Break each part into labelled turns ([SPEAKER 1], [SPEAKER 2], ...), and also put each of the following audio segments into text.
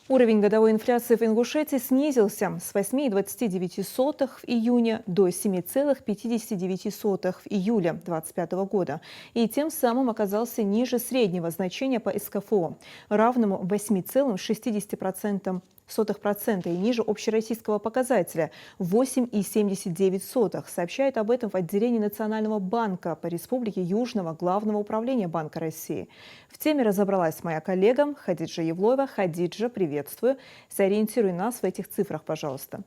[SPEAKER 1] Уровень годовой инфляции в Ингушетии снизился с 8,29 в июне до 7,59 в июле 2025 года и тем самым оказался ниже среднего значения по СКФО, равному 8,60% и ниже общероссийского показателя 8,79. Сообщает об этом в отделении Национального банка по Республике Южного Главного управления Банка России. В теме разобралась моя коллега Хадиджа Евлоева. Хадиджа, приветствую. Сориентируй нас в этих цифрах, пожалуйста.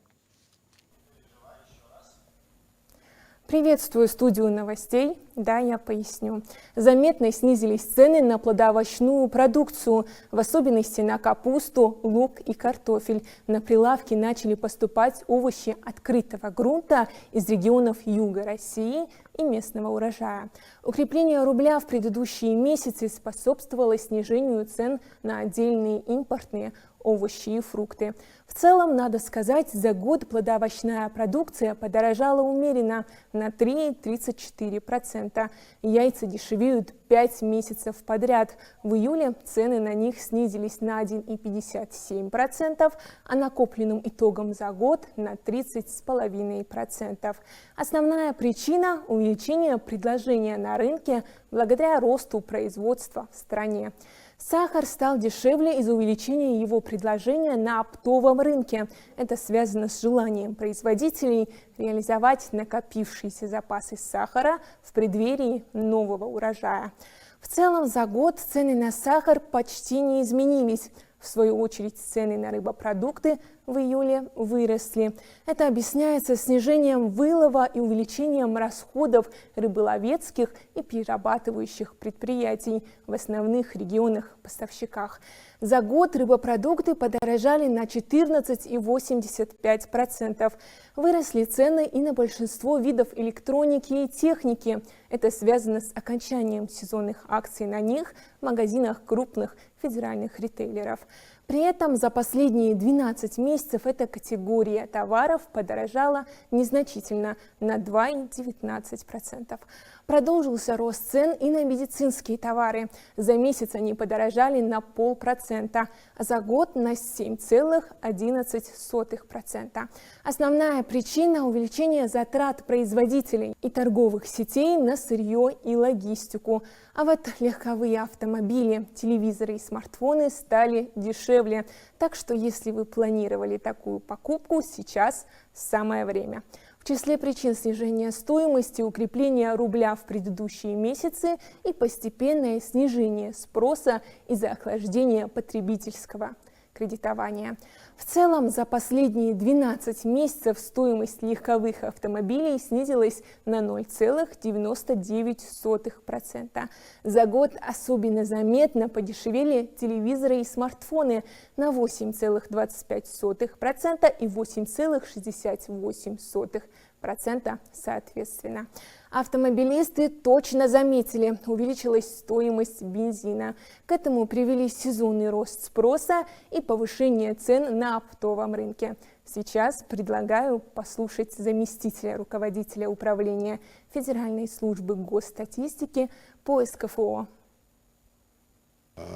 [SPEAKER 2] Приветствую студию новостей. Да, я поясню. Заметно снизились цены на плодоовощную продукцию, в особенности на капусту, лук и картофель. На прилавки начали поступать овощи открытого грунта из регионов юга России и местного урожая. Укрепление рубля в предыдущие месяцы способствовало снижению цен на отдельные импортные овощи и фрукты. В целом, надо сказать, за год плодоовощная продукция подорожала умеренно на 3,34%. Яйца дешевеют 5 месяцев подряд. В июле цены на них снизились на 1,57%, а накопленным итогом за год на 30,5%. Основная причина – увеличение предложения на рынке благодаря росту производства в стране. Сахар стал дешевле из-за увеличения его предложения на оптовом рынке. Это связано с желанием производителей реализовать накопившиеся запасы сахара в преддверии нового урожая. В целом за год цены на сахар почти не изменились. В свою очередь цены на рыбопродукты в июле выросли. Это объясняется снижением вылова и увеличением расходов рыболовецких и перерабатывающих предприятий в основных регионах-поставщиках. За год рыбопродукты подорожали на 14,85%. Выросли цены и на большинство видов электроники и техники. Это связано с окончанием сезонных акций на них в магазинах крупных федеральных ритейлеров. При этом за последние 12 месяцев эта категория товаров подорожала незначительно на 2,19%. Продолжился рост цен и на медицинские товары. За месяц они подорожали на 0,5%, а за год на 7,11%. Основная причина – увеличение затрат производителей и торговых сетей на сырье и логистику. А вот легковые автомобили, телевизоры и смартфоны стали дешевле. Так что если вы планировали такую покупку, сейчас самое время. В числе причин снижения стоимости укрепление рубля в предыдущие месяцы и постепенное снижение спроса из-за охлаждения потребительского кредитования. В целом, за последние 12 месяцев стоимость легковых автомобилей снизилась на 0,99%. За год особенно заметно подешевели телевизоры и смартфоны на 8,25% и 8,68% соответственно. Автомобилисты точно заметили, увеличилась стоимость бензина. К этому привели сезонный рост спроса и повышение цен на оптовом рынке. Сейчас предлагаю послушать заместителя руководителя управления Федеральной службы госстатистики по СКФО.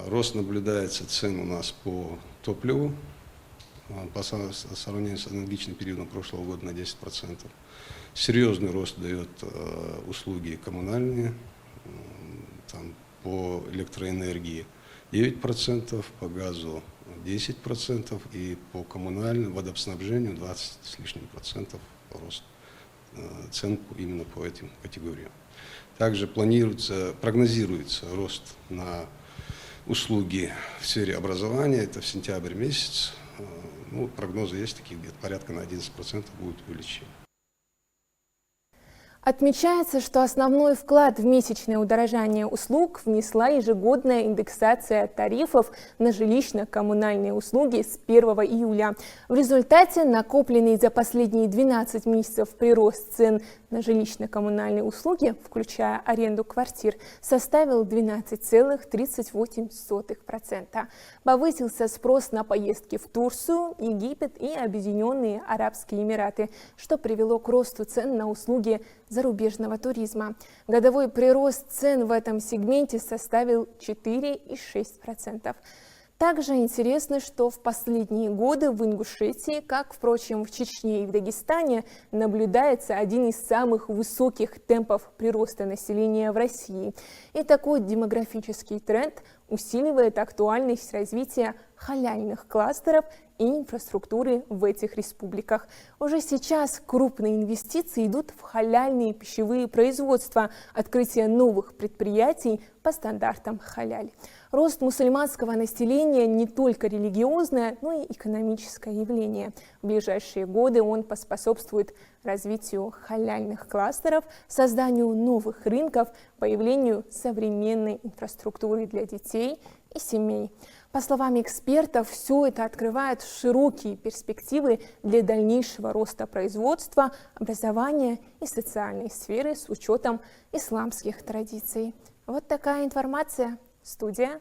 [SPEAKER 3] Рост наблюдается цен у нас по топливу по сравнению с аналогичным периодом прошлого года на 10%. Серьезный рост дает услуги коммунальные, там, по электроэнергии 9%, по газу 10% и по коммунальному водоснабжению 20 с лишним процентов рост цен именно по этим категориям. Также прогнозируется рост на услуги в сфере образования, это в сентябрь месяц. Ну, прогнозы есть такие, где-то порядка на 11% будет увеличение.
[SPEAKER 2] Отмечается, что основной вклад в месячное удорожание услуг внесла ежегодная индексация тарифов на жилищно-коммунальные услуги с 1 июля. В результате накопленный за последние 12 месяцев прирост цен на жилищно-коммунальные услуги, включая аренду квартир, составил 12,38%. Повысился спрос на поездки в Турцию, Египет и Объединенные Арабские Эмираты, что привело к росту цен на услуги зарубежного туризма. Годовой прирост цен в этом сегменте составил 4,6%. Также интересно, что в последние годы в Ингушетии, как, впрочем, в Чечне и в Дагестане, наблюдается один из самых высоких темпов прироста населения в России. И такой демографический тренд усиливает актуальность развития халяльных кластеров и инфраструктуры в этих республиках. Уже сейчас крупные инвестиции идут в халяльные пищевые производства, открытие новых предприятий по стандартам халяль. Рост мусульманского населения не только религиозное, но и экономическое явление. В ближайшие годы он поспособствует развитию халяльных кластеров, созданию новых рынков, появлению современной инфраструктуры для детей и семей. По словам экспертов, все это открывает широкие перспективы для дальнейшего роста производства, образования и социальной сферы с учетом исламских традиций. Вот такая информация. Студия.